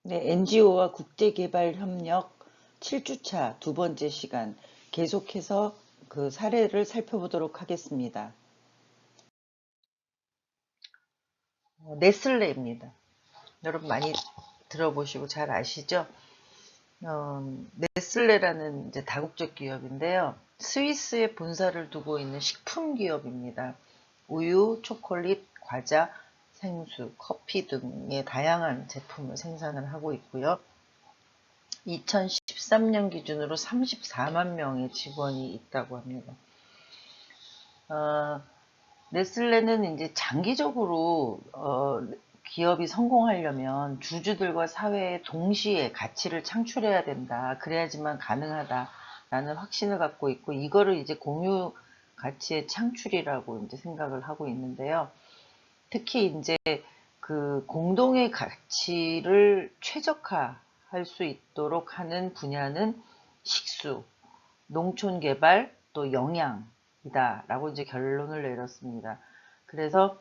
네, NGO와 국제개발협력 7주차 두 번째 시간 계속해서 그 사례를 살펴보도록 하겠습니다. 네슬레입니다. 여러분 많이 들어보시고 잘 아시죠? 네슬레라는 이제 다국적 기업인데요. 스위스에 본사를 두고 있는 식품 기업입니다. 우유, 초콜릿, 과자, 생수, 커피 등의 다양한 제품을 생산을 하고 있고요. 2013년 기준으로 34만 명의 직원이 있다고 합니다. 네슬레는 이제 장기적으로 기업이 성공하려면 주주들과 사회에 동시에 가치를 창출해야 된다. 그래야지만 가능하다라는 확신을 갖고 있고, 이거를 이제 공유 가치의 창출이라고 이제 생각을 하고 있는데요. 특히 이제 그 공동의 가치를 최적화할 수 있도록 하는 분야는 식수, 농촌 개발, 또 영양이다라고 이제 결론을 내렸습니다. 그래서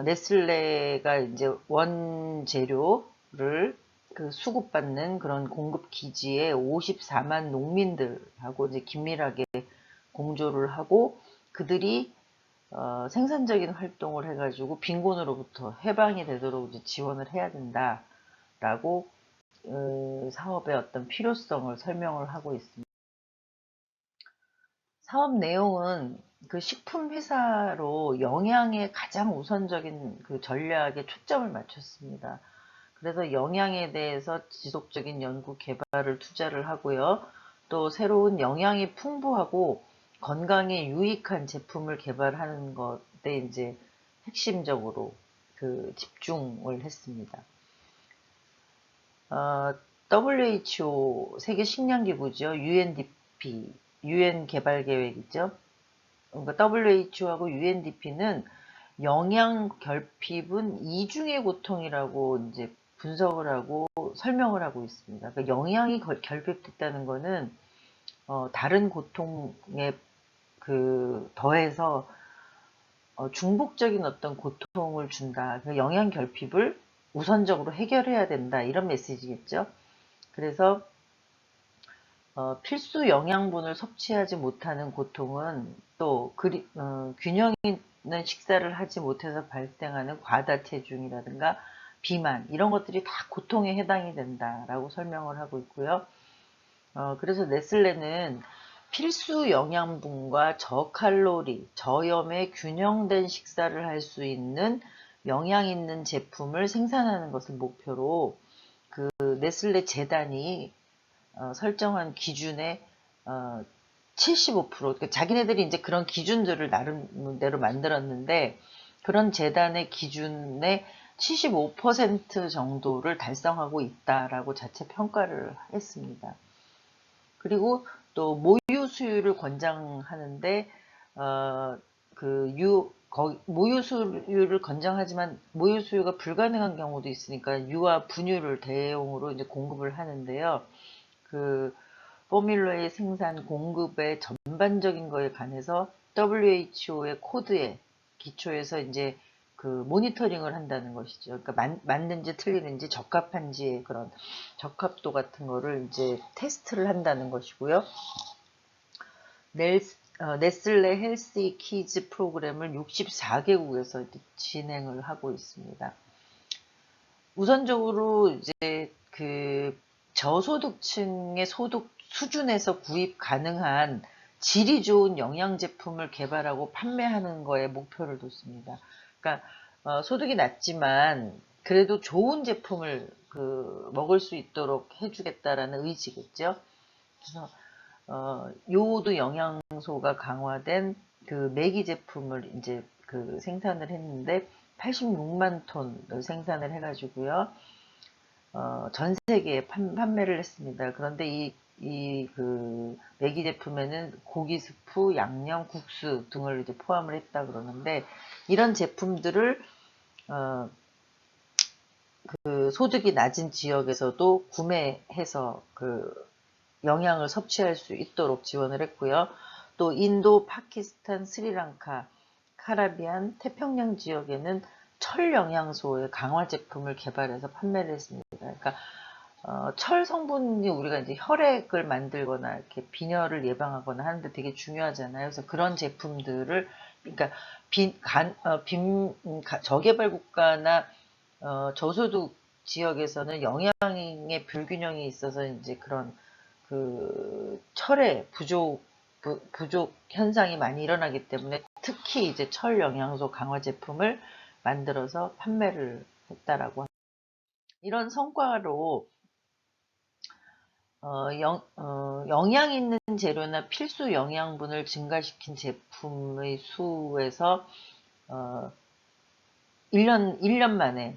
네슬레가 이제 원재료를 그 수급받는 그런 공급 기지에 54만 농민들하고 이제 긴밀하게 공조를 하고, 그들이 생산적인 활동을 해가지고 빈곤으로부터 해방이 되도록 이제 지원을 해야 된다라고 사업의 어떤 필요성을 설명을 하고 있습니다. 사업 내용은 그 식품 회사로 영양에 가장 우선적인 그 전략에 초점을 맞췄습니다. 그래서 영양에 대해서 지속적인 연구 개발을 투자를 하고요. 또 새로운 영양이 풍부하고 건강에 유익한 제품을 개발하는 것에 이제 핵심적으로 그 집중을 했습니다. WHO 세계식량기구죠. UNDP, UN 개발계획이죠. 그러니까 WHO하고 UNDP는 영양 결핍은 이중의 고통이라고 이제 분석을 하고 설명을 하고 있습니다. 그러니까 영양이 결핍됐다는 거는 다른 고통에 그 더해서 중복적인 어떤 고통을 준다. 그러니까 영양 결핍을 우선적으로 해결해야 된다. 이런 메시지겠죠. 그래서 필수 영양분을 섭취하지 못하는 고통은 또 균형 있는 식사를 하지 못해서 발생하는 과다 체중이라든가 비만, 이런 것들이 다 고통에 해당이 된다라고 설명을 하고 있고요. 그래서 네슬레는 필수 영양분과 저칼로리, 저염의 균형된 식사를 할 수 있는 영양 있는 제품을 생산하는 것을 목표로 그 네슬레 재단이 설정한 기준의 75%, 그러니까 자기네들이 이제 그런 기준들을 나름대로 만들었는데, 그런 재단의 기준의 75% 정도를 달성하고 있다라고 자체 평가를 했습니다. 그리고 또 모유 수유를 권장하는데 모유 수유를 권장하지만 모유 수유가 불가능한 경우도 있으니까 유아 분유를 대용으로 이제 공급을 하는데요. 그 포뮬러의 생산 공급의 전반적인 거에 관해서 WHO의 코드에 기초해서 이제 그 모니터링을 한다는 것이죠. 그러니까 맞는지 틀리는지 적합한지의 그런 적합도 같은 거를 이제 테스트를 한다는 것이고요. 네슬레 헬시 키즈 프로그램을 64개국에서 진행을 하고 있습니다. 우선적으로 이제 그 저소득층의 소득 수준에서 구입 가능한 질이 좋은 영양 제품을 개발하고 판매하는 거에 목표를 뒀습니다. 그러니까 소득이 낮지만 그래도 좋은 제품을 먹을 수 있도록 해주겠다라는 의지겠죠. 그래서 요오드 영양소가 강화된 그 매기 제품을 이제 생산을 했는데 86만 톤을 생산을 해가지고요. 전 세계에 판매를 했습니다. 그런데 그 매기 제품에는 고기 스프, 양념, 국수 등을 이제 포함을 했다 그러는데, 이런 제품들을 그 소득이 낮은 지역에서도 구매해서 그 영양을 섭취할 수 있도록 지원을 했고요. 또 인도, 파키스탄, 스리랑카, 카라비안, 태평양 지역에는 철 영양소의 강화 제품을 개발해서 판매를 했습니다. 그러니까 철 성분이 우리가 이제 혈액을 만들거나 이렇게 빈혈을 예방하거나 하는데 되게 중요하잖아요. 그래서 그런 제품들을 그러니까 저개발 국가나 저소득 지역에서는 영양의 불균형이 있어서 이제 그런 그 철의 부족 현상이 많이 일어나기 때문에 특히 이제 철 영양소 강화 제품을 만들어서 판매를 했다라고 합니다. 이런 성과로 영양 있는 재료나 필수 영양분을 증가시킨 제품의 수에서 1년 만에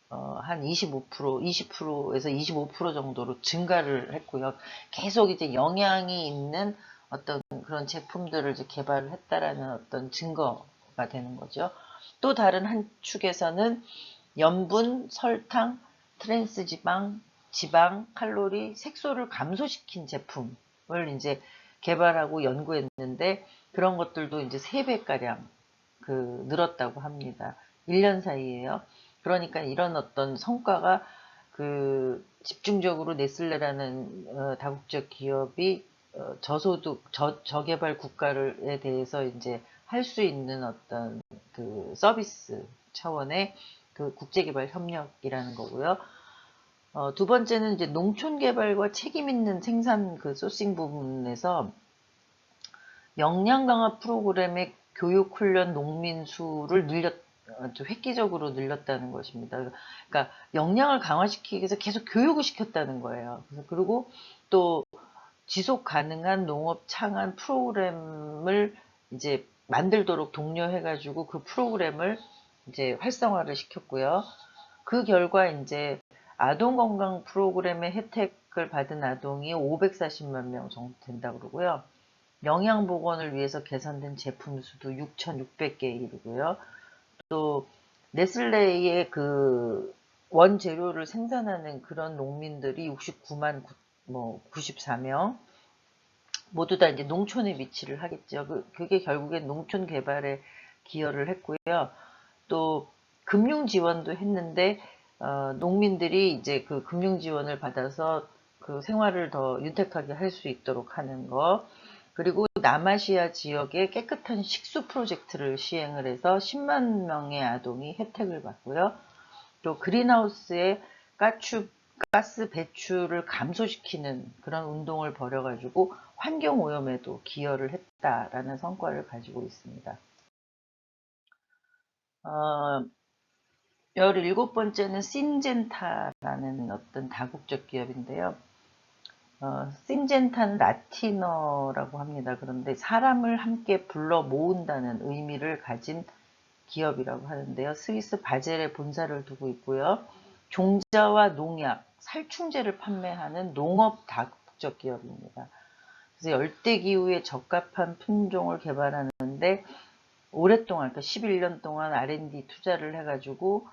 한 25%, 20%에서 25% 정도로 증가를 했고요. 계속 이제 영양이 있는 어떤 그런 제품들을 이제 개발을 했다라는 어떤 증거가 되는 거죠. 또 다른 한 축에서는 염분, 설탕, 트랜스지방, 지방, 칼로리, 색소를 감소시킨 제품을 이제 개발하고 연구했는데 그런 것들도 이제 3배가량 늘었다고 합니다. 1년 사이에요. 그러니까 이런 어떤 성과가 집중적으로 네슬레라는 다국적 기업이 저소득 저개발 국가에 대해서 이제 할 수 있는 어떤 서비스 차원의 국제개발 협력이라는 거고요. 두 번째는 이제 농촌 개발과 책임 있는 생산 소싱 부분에서 역량 강화 프로그램의 교육 훈련 농민 수를 획기적으로 늘렸다는 것입니다. 그러니까 역량을 강화시키기 위해서 계속 교육을 시켰다는 거예요. 그리고 또 지속 가능한 농업 창안 프로그램을 이제 만들도록 독려해가지고 그 프로그램을 이제 활성화를 시켰고요. 그 결과 이제 아동 건강 프로그램의 혜택을 받은 아동이 540만 명 정도 된다고 그러고요. 영양 보건을 위해서 개선된 제품 수도 6,600개에 이르고요. 또 네슬레의 원재료를 생산하는 그런 농민들이 69만 94명 모두 다 이제 농촌에 위치를 하겠죠. 그게 결국엔 농촌 개발에 기여를 했고요. 또 금융 지원도 했는데 농민들이 이제 그 금융 지원을 받아서 생활을 더 윤택하게 할 수 있도록 하는 거. 그리고 남아시아 지역에 깨끗한 식수 프로젝트를 시행을 해서 10만 명의 아동이 혜택을 받고요. 또 그린하우스의 가스 배출을 감소시키는 그런 운동을 벌여가지고 환경오염에도 기여를 했다라는 성과를 가지고 있습니다. 17번째는 신젠타라는 어떤 다국적 기업인데요. 신젠타는 라틴어라고 합니다. 그런데 사람을 함께 불러 모은다는 의미를 가진 기업이라고 하는데요. 스위스 바젤에 본사를 두고 있고요. 종자와 농약, 살충제를 판매하는 농업 다국적 기업입니다. 그래서 열대기후에 적합한 품종을 개발하는데 오랫동안, 그러니까 11년 동안 R&D 투자를 해가지고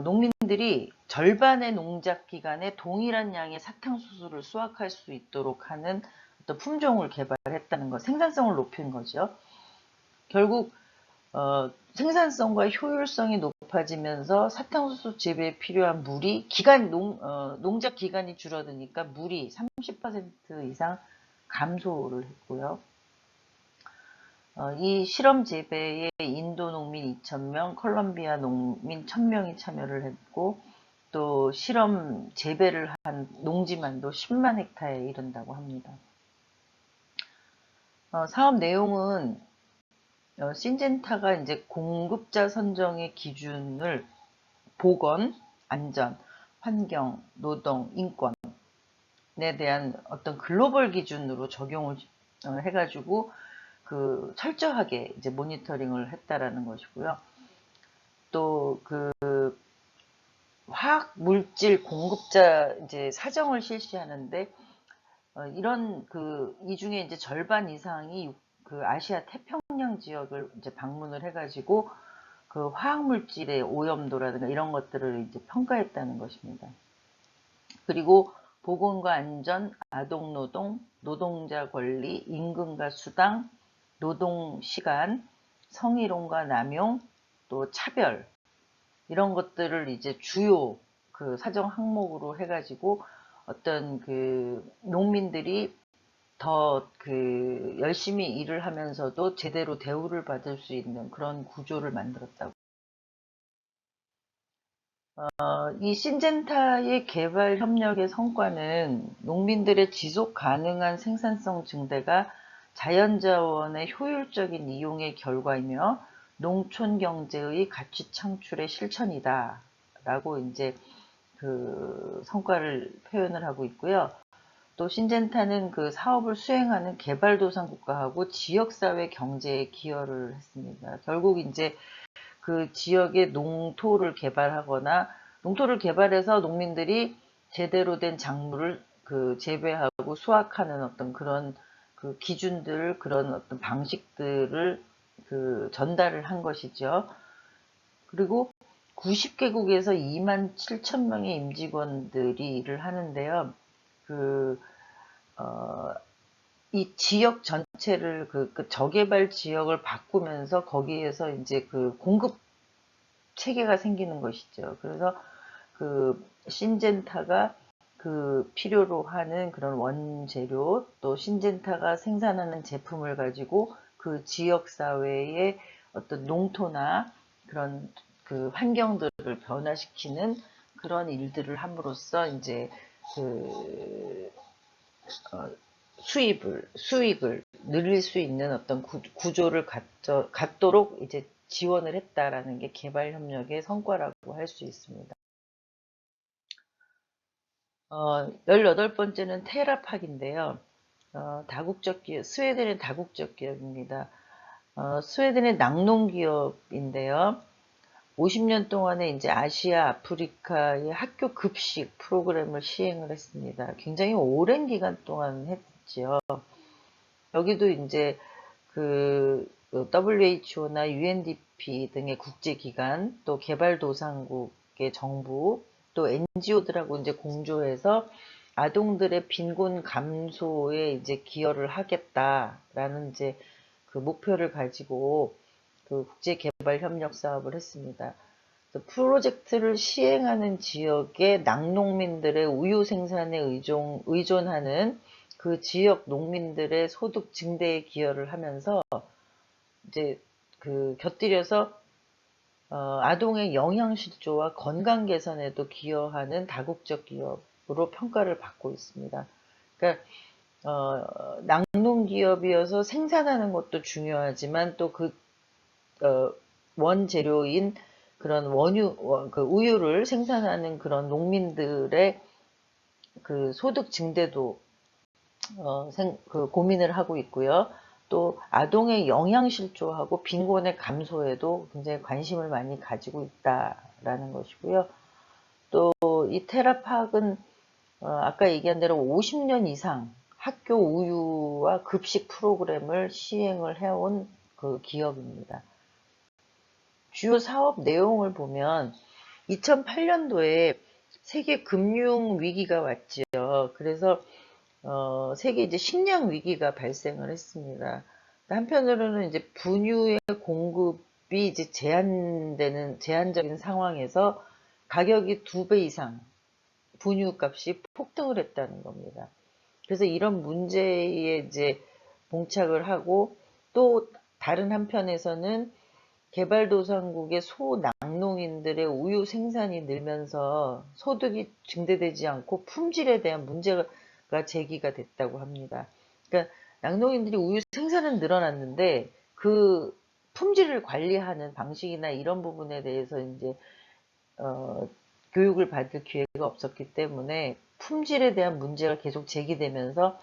농민들이 절반의 농작 기간에 동일한 양의 사탕수수를 수확할 수 있도록 하는 어떤 품종을 개발했다는 것, 생산성을 높인 거죠. 결국 생산성과 효율성이 높아지면서 사탕수수 재배에 필요한 물이 농작 기간이 줄어드니까 물이 30% 이상 감소를 했고요. 이 실험 재배에 인도 농민 2,000명, 콜롬비아 농민 1,000명이 참여를 했고 또 실험 재배를 한 농지만도 10만 헥타에 이른다고 합니다. 사업 내용은 신젠타가 이제 공급자 선정의 기준을 보건, 안전, 환경, 노동, 인권에 대한 어떤 글로벌 기준으로 적용을 해가지고 철저하게 이제 모니터링을 했다라는 것이고요. 또 화학 물질 공급자 이제 사정을 실시하는데 이런 이 중에 이제 절반 이상이 아시아 태평양 지역을 이제 방문을 해가지고 화학 물질의 오염도라든가 이런 것들을 이제 평가했다는 것입니다. 그리고 보건과 안전, 아동노동, 노동자 권리, 임금과 수당, 노동시간, 성희롱과 남용, 또 차별 이런 것들을 이제 주요 그 사정 항목으로 해가지고 어떤 그 농민들이 더 그 열심히 일을 하면서도 제대로 대우를 받을 수 있는 그런 구조를 만들었다고. 이 신젠타의 개발 협력의 성과는 농민들의 지속 가능한 생산성 증대가 자연자원의 효율적인 이용의 결과이며 농촌 경제의 가치 창출의 실천이다. 라고 이제 그 성과를 표현을 하고 있고요. 또 신젠타는 그 사업을 수행하는 개발도상 국가하고 지역사회 경제에 기여를 했습니다. 결국 이제 그 지역의 농토를 개발하거나 농토를 개발해서 농민들이 제대로 된 작물을 그 재배하고 수확하는 어떤 그런 그 기준들, 그런 어떤 방식들을 그 전달을 한 것이죠. 그리고 90개국에서 2만 7천 명의 임직원들이 일을 하는데요. 그, 이 지역 전체를 그 저개발 지역을 바꾸면서 거기에서 이제 그 공급 체계가 생기는 것이죠. 그래서 그 신젠타가 그 필요로 하는 그런 원재료, 또 신젠타가 생산하는 제품을 가지고 그 지역 사회의 어떤 농토나 그런 그 환경들을 변화시키는 그런 일들을 함으로써 이제 그 수익을 늘릴 수 있는 어떤 구조를 갖도록 이제 지원을 했다라는 게 개발 협력의 성과라고 할 수 있습니다. 18번째는 테라팍인데요. 다국적 기업, 스웨덴의 다국적 기업입니다. 스웨덴의 낙농 기업인데요. 50년 동안에 이제 아시아, 아프리카의 학교 급식 프로그램을 시행을 했습니다. 굉장히 오랜 기간 동안 했지요. 여기도 이제 그 WHO나 UNDP 등의 국제기관, 또 개발도상국의 정부, 또 NGO들하고 이제 공조해서 아동들의 빈곤 감소에 이제 기여를 하겠다라는 이제 그 목표를 가지고 그 국제개발 협력 사업을 했습니다. 프로젝트를 시행하는 지역의 낙농민들의 우유 생산에 의존하는 그 지역 농민들의 소득 증대에 기여를 하면서 이제 그 곁들여서 아동의 영양실조와 건강 개선에도 기여하는 다국적 기업으로 평가를 받고 있습니다. 그러니까 낙농 기업이어서 생산하는 것도 중요하지만 또 그 원재료인 그런 그 우유를 생산하는 그런 농민들의 그 소득 증대도 그 고민을 하고 있고요. 또 아동의 영양실조하고 빈곤의 감소에도 굉장히 관심을 많이 가지고 있다라는 것이고요. 또 이 테라팍은 아까 얘기한 대로 50년 이상 학교 우유와 급식 프로그램을 시행을 해온 그 기업입니다. 주요 사업 내용을 보면 2008년도에 세계 금융 위기가 왔죠. 그래서 세계 이제 식량 위기가 발생을 했습니다. 한편으로는 이제 분유의 공급이 이제 제한적인 상황에서 가격이 2배 이상 분유값이 폭등을 했다는 겁니다. 그래서 이런 문제에 이제 봉착을 하고 또 다른 한편에서는 개발도상국의 소낙농인들의 우유 생산이 늘면서 소득이 증대되지 않고 품질에 대한 문제가 제기가 됐다고 합니다. 그러니까 낙농인들이 우유 생산은 늘어났는데 그 품질을 관리하는 방식이나 이런 부분에 대해서 이제 교육을 받을 기회가 없었기 때문에 품질에 대한 문제가 계속 제기되면서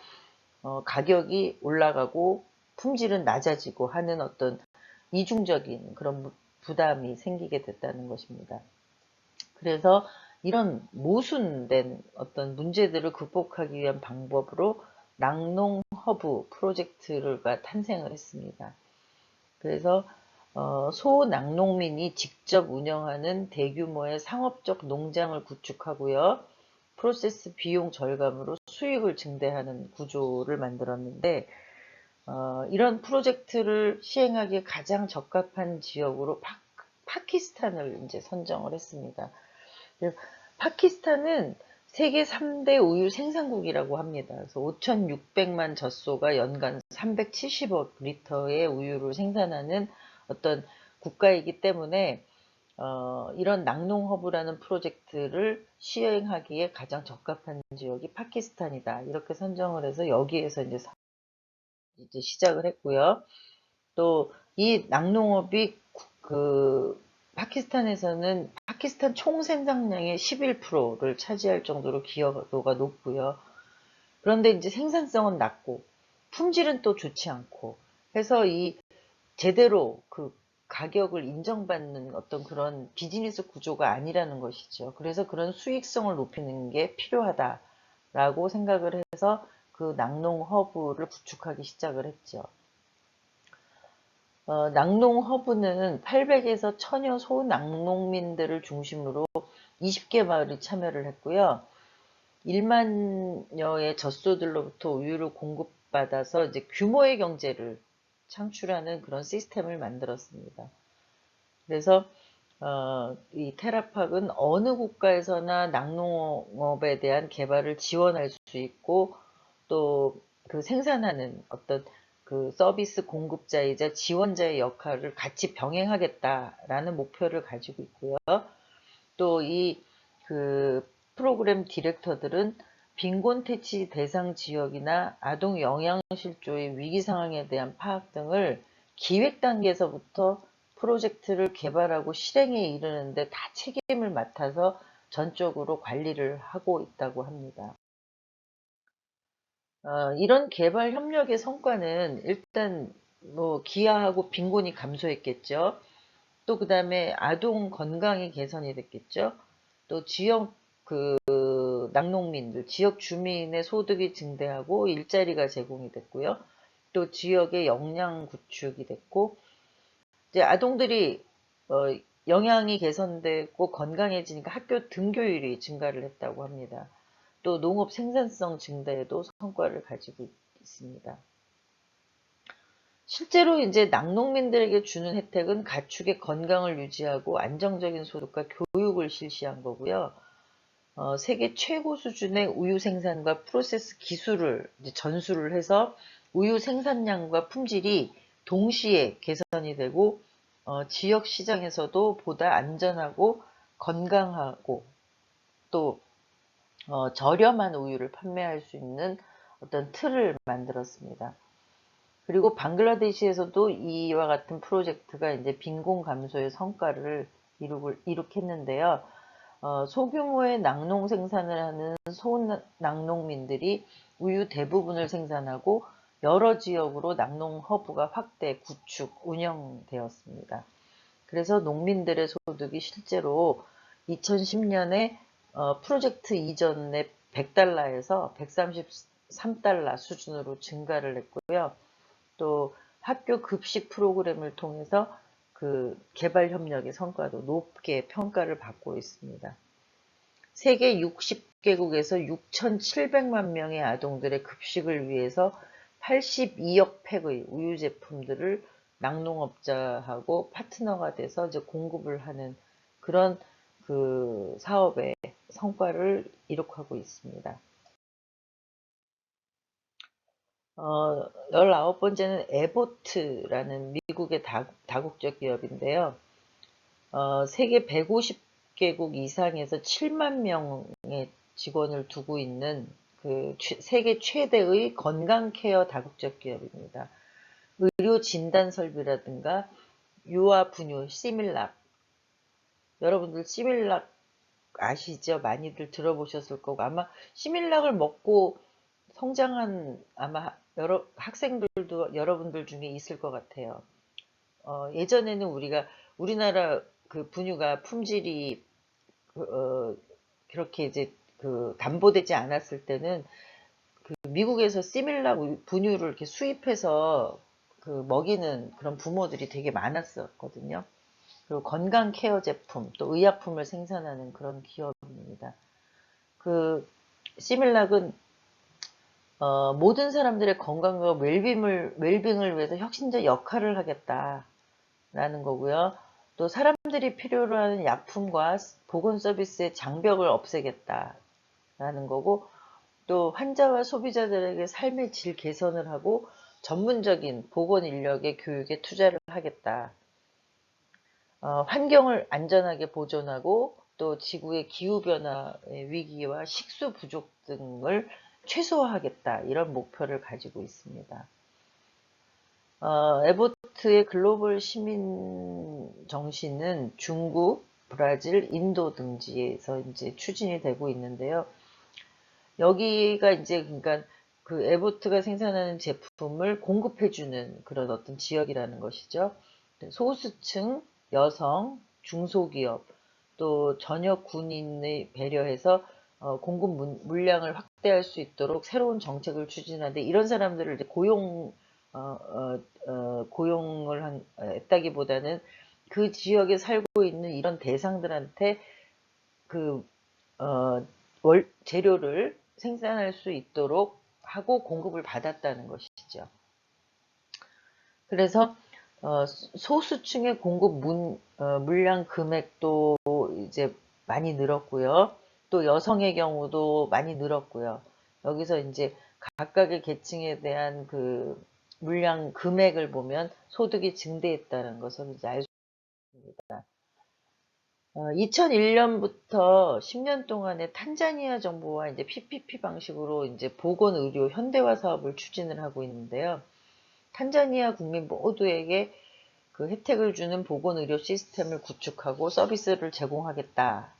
가격이 올라가고 품질은 낮아지고 하는 어떤 이중적인 그런 부담이 생기게 됐다는 것입니다. 그래서 이런 모순된 어떤 문제들을 극복하기 위한 방법으로 낙농 허브 프로젝트가 탄생을 했습니다. 그래서 소낙농민이 직접 운영하는 대규모의 상업적 농장을 구축하고요. 프로세스 비용 절감으로 수익을 증대하는 구조를 만들었는데 이런 프로젝트를 시행하기에 가장 적합한 지역으로 파키스탄을 이제 선정을 했습니다. 파키스탄은 세계 3대 우유 생산국이라고 합니다. 그래서 5,600만 젖소가 연간 370억 리터의 우유를 생산하는 어떤 국가이기 때문에 이런 낙농허브라는 프로젝트를 시행하기에 가장 적합한 지역이 파키스탄이다. 이렇게 선정을 해서 여기에서 이제 시작을 했고요. 또 이 낙농업이 파키스탄에서는 파키스탄 총 생산량의 11%를 차지할 정도로 기여도가 높고요. 그런데 이제 생산성은 낮고 품질은 또 좋지 않고 해서 이 제대로 그 가격을 인정받는 어떤 그런 비즈니스 구조가 아니라는 것이죠. 그래서 그런 수익성을 높이는 게 필요하다라고 생각을 해서 그 낙농 허브를 구축하기 시작을 했죠. 낙농 허브는 800에서 1000여 소낙농민들을 중심으로 20개 마을이 참여를 했고요. 1만여의 젖소들로부터 우유를 공급받아서 이제 규모의 경제를 창출하는 그런 시스템을 만들었습니다. 그래서 이 테라팍은 어느 국가에서나 낙농업에 대한 개발을 지원할 수 있고 또 그 생산하는 어떤 그 서비스 공급자이자 지원자의 역할을 같이 병행하겠다라는 목표를 가지고 있고요. 또 이 그 프로그램 디렉터들은 빈곤 퇴치 대상 지역이나 아동 영양실조의 위기 상황에 대한 파악 등을 기획 단계에서부터 프로젝트를 개발하고 실행에 이르는데 다 책임을 맡아서 전적으로 관리를 하고 있다고 합니다. 이런 개발 협력의 성과는 일단 뭐 기아하고 빈곤이 감소했겠죠. 또 그 다음에 아동 건강이 개선이 됐겠죠. 또 지역 낙농민들, 지역 주민의 소득이 증대하고 일자리가 제공이 됐고요. 또 지역의 역량 구축이 됐고, 이제 아동들이 영양이 개선되고 건강해지니까 학교 등교율이 증가를 했다고 합니다. 또 농업 생산성 증대에도 성과를 가지고 있습니다. 실제로 이제 낙농민들에게 주는 혜택은 가축의 건강을 유지하고 안정적인 소득과 교육을 실시한 거고요. 세계 최고 수준의 우유 생산과 프로세스 기술을 이제 전수를 해서 우유 생산량과 품질이 동시에 개선이 되고 지역 시장에서도 보다 안전하고 건강하고 또 저렴한 우유를 판매할 수 있는 어떤 틀을 만들었습니다. 그리고 방글라데시에서도 이와 같은 프로젝트가 이제 빈곤 감소의 성과를 이룩했는데요. 소규모의 낙농 생산을 하는 소낙농민들이 우유 대부분을 생산하고 여러 지역으로 낙농 허브가 확대, 구축, 운영되었습니다. 그래서 농민들의 소득이 실제로 2010년에 프로젝트 이전에 100달러에서 133달러 수준으로 증가를 했고요. 또 학교 급식 프로그램을 통해서 그 개발 협력의 성과도 높게 평가를 받고 있습니다. 세계 60개국에서 6,700만 명의 아동들의 급식을 위해서 82억 팩의 우유 제품들을 낙농업자하고 파트너가 돼서 이제 공급을 하는 그런 그 사업의 성과를 이룩하고 있습니다. 19번째는 에보트라는 미국의 다국적 기업인데요. 세계 150개국 이상에서 7만 명의 직원을 두고 있는 그 세계 최대의 건강 케어 다국적 기업입니다. 의료 진단 설비라든가 유아 분유, 시밀락. 여러분들 시밀락 아시죠? 많이들 들어보셨을 거고 아마 시밀락을 먹고 성장한 아마 여러 학생들도 여러분들 중에 있을 것 같아요. 예전에는 우리나라 그 분유가 품질이 그렇게 이제 그 담보되지 않았을 때는 그 미국에서 시밀락 분유를 이렇게 수입해서 그 먹이는 그런 부모들이 되게 많았었거든요. 그리고 건강 케어 제품, 또 의약품을 생산하는 그런 기업입니다. 그 시밀락은 모든 사람들의 건강과 웰빙을 위해서 혁신적 역할을 하겠다라는 거고요. 또 사람들이 필요로 하는 약품과 보건 서비스의 장벽을 없애겠다라는 거고, 또 환자와 소비자들에게 삶의 질 개선을 하고 전문적인 보건 인력의 교육에 투자를 하겠다. 환경을 안전하게 보존하고 또 지구의 기후변화의 위기와 식수 부족 등을 최소화하겠다. 이런 목표를 가지고 있습니다. 에보트의 글로벌 시민 정신은 중국, 브라질, 인도 등지에서 이제 추진이 되고 있는데요. 여기가 이제 그러니까 그 에보트가 생산하는 제품을 공급해주는 그런 어떤 지역이라는 것이죠. 소수층, 여성, 중소기업, 또 전역 군인을 배려해서 공급 물량을 확대할 수 있도록 새로운 정책을 추진하는데, 이런 사람들을 이제 고용을 했다기보다는 그 지역에 살고 있는 이런 대상들한테 그 재료를 생산할 수 있도록 하고 공급을 받았다는 것이죠. 그래서 소수층의 공급 물량 금액도 이제 많이 늘었고요. 또 여성의 경우도 많이 늘었고요. 여기서 이제 각각의 계층에 대한 그 물량 금액을 보면 소득이 증대했다는 것을 이제 알 수 있습니다. 2001년부터 10년 동안의 탄자니아 정부와 이제 PPP 방식으로 이제 보건의료 현대화 사업을 추진을 하고 있는데요. 탄자니아 국민 모두에게 그 혜택을 주는 보건의료 시스템을 구축하고 서비스를 제공하겠다라는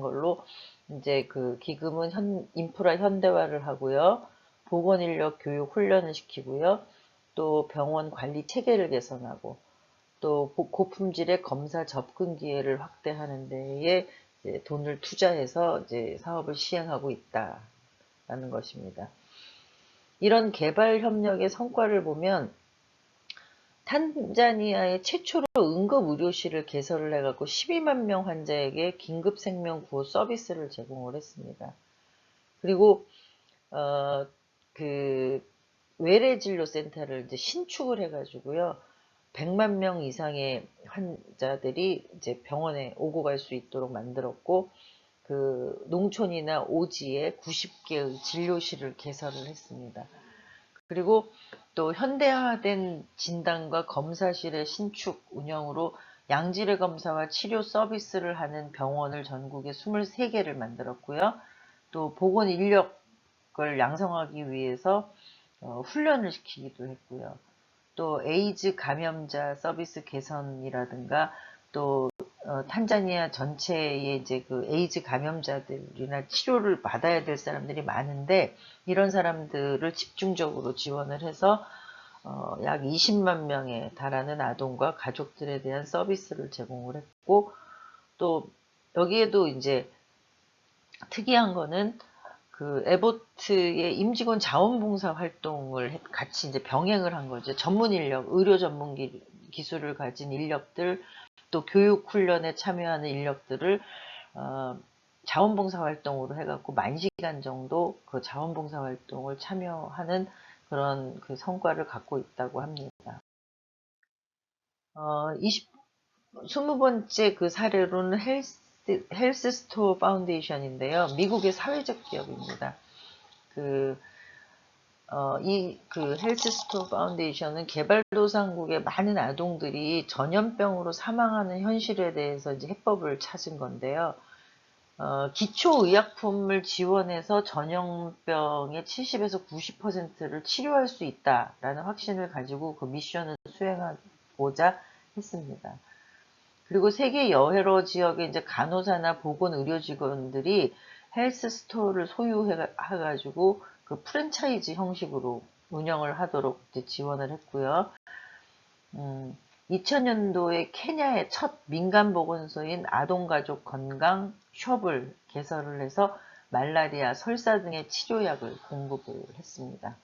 걸로 이제 그 기금은 인프라 현대화를 하고요. 보건인력 교육 훈련을 시키고요. 또 병원 관리 체계를 개선하고 또 고품질의 검사 접근 기회를 확대하는 데에 돈을 투자해서 이제 사업을 시행하고 있다라는 것입니다. 이런 개발 협력의 성과를 보면 탄자니아의 최초로 응급의료실을 개설을 해갖고 12만 명 환자에게 긴급 생명 구호 서비스를 제공을 했습니다. 그리고 그 외래진료센터를 이제 신축을 해가지고요. 100만 명 이상의 환자들이 이제 병원에 오고 갈 수 있도록 만들었고, 그 농촌이나 오지에 90개의 진료실을 개설을 했습니다. 그리고 또 현대화된 진단과 검사실의 신축 운영으로 양질의 검사와 치료 서비스를 하는 병원을 전국에 23개를 만들었고요. 또 보건 인력을 양성하기 위해서 훈련을 시키기도 했고요. 또 에이즈 감염자 서비스 개선이라든가 또 탄자니아 전체에 이제 그 에이즈 감염자들이나 치료를 받아야 될 사람들이 많은데, 이런 사람들을 집중적으로 지원을 해서 약 20만 명에 달하는 아동과 가족들에 대한 서비스를 제공을 했고, 또 여기에도 이제 특이한 거는 그 에보트의 임직원 자원봉사 활동을 같이 이제 병행을 한 거죠. 전문 인력, 의료 전문 기술을 가진 인력들, 또 교육 훈련에 참여하는 인력들을 자원봉사 활동으로 해갖고 10,000시간 정도 그 자원봉사 활동을 참여하는 그런 그 성과를 갖고 있다고 합니다. 20번째 그 사례로는 헬스스토어 파운데이션인데요. 미국의 사회적 기업입니다. 그 헬스스토어 파운데이션은 개발도상국의 많은 아동들이 전염병으로 사망하는 현실에 대해서 이제 해법을 찾은 건데요. 기초의약품을 지원해서 전염병의 70에서 90%를 치료할 수 있다라는 확신을 가지고 그 미션을 수행하고자 했습니다. 그리고 세계 여러 지역의 이제 간호사나 보건 의료 직원들이 헬스 스토어를 소유해가지고 그 프랜차이즈 형식으로 운영을 하도록 지원을 했고요. 2000년도에 케냐의 첫 민간 보건소인 아동가족 건강 숍을 개설을 해서 말라리아, 설사 등의 치료약을 공급을 했습니다.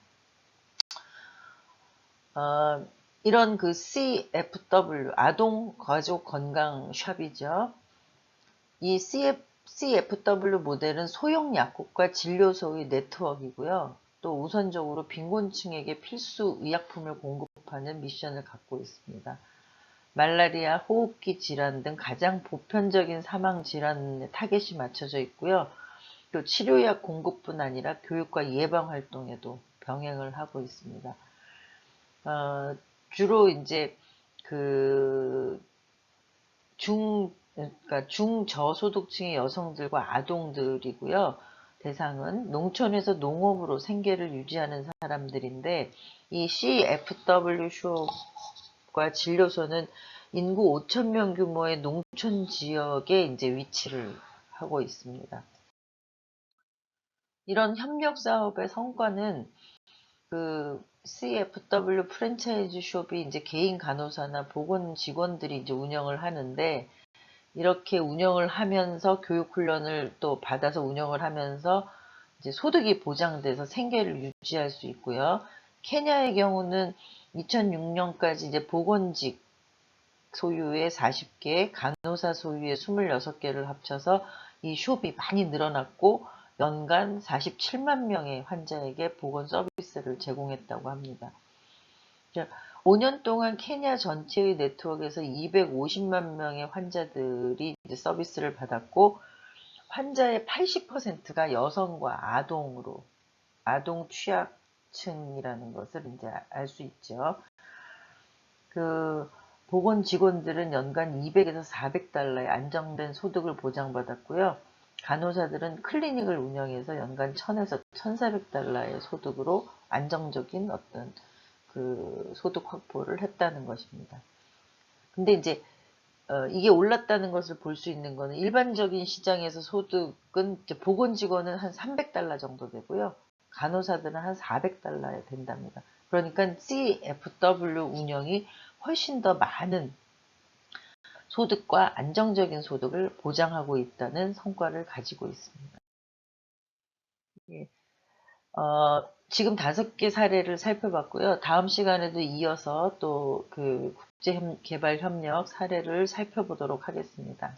이런 그 CFW, 아동가족 건강 숍이죠. 이 CFW 모델은 소형 약국과 진료소의 네트워크이고요. 또 우선적으로 빈곤층에게 필수 의약품을 공급하는 미션을 갖고 있습니다. 말라리아, 호흡기 질환 등 가장 보편적인 사망 질환에 타겟이 맞춰져 있고요. 또 치료약 공급뿐 아니라 교육과 예방 활동에도 병행을 하고 있습니다. 주로 이제 그 그러니까 중저소득층의 여성들과 아동들이고요. 대상은 농촌에서 농업으로 생계를 유지하는 사람들인데, 이 CFW 수업과 진료소는 인구 5천 명 규모의 농촌 지역에 이제 위치를 하고 있습니다. 이런 협력 사업의 성과는 그 CFW 프랜차이즈 숍이 이제 개인 간호사나 보건 직원들이 이제 운영을 하는데, 이렇게 운영을 하면서 교육 훈련을 또 받아서 운영을 하면서 이제 소득이 보장돼서 생계를 유지할 수 있고요. 케냐의 경우는 2006년까지 이제 보건직 소유의 40개, 간호사 소유의 26개를 합쳐서 이 숍이 많이 늘어났고 연간 47만 명의 환자에게 보건 서비스를 제공했다고 합니다. 5년 동안 케냐 전체의 네트워크에서 250만 명의 환자들이 이제 서비스를 받았고, 환자의 80%가 여성과 아동으로, 아동 취약층이라는 것을 이제 알 수 있죠. 그 보건 직원들은 연간 200에서 400달러의 안정된 소득을 보장받았고요. 간호사들은 클리닉을 운영해서 연간 1000에서 1400달러의 소득으로 안정적인 어떤 그 소득 확보를 했다는 것입니다. 근데 이제 이게 올랐다는 것을 볼 수 있는 거는 일반적인 시장에서 소득은 이제 보건직원은 한 300달러 정도 되고요. 간호사들은 한 400달러에 된답니다. 그러니까 CFW 운영이 훨씬 더 많은 소득과 안정적인 소득을 보장하고 있다는 성과를 가지고 있습니다. 예. 지금 5개 사례를 살펴봤고요. 다음 시간에도 이어서 또 그 국제개발협력 사례를 살펴보도록 하겠습니다.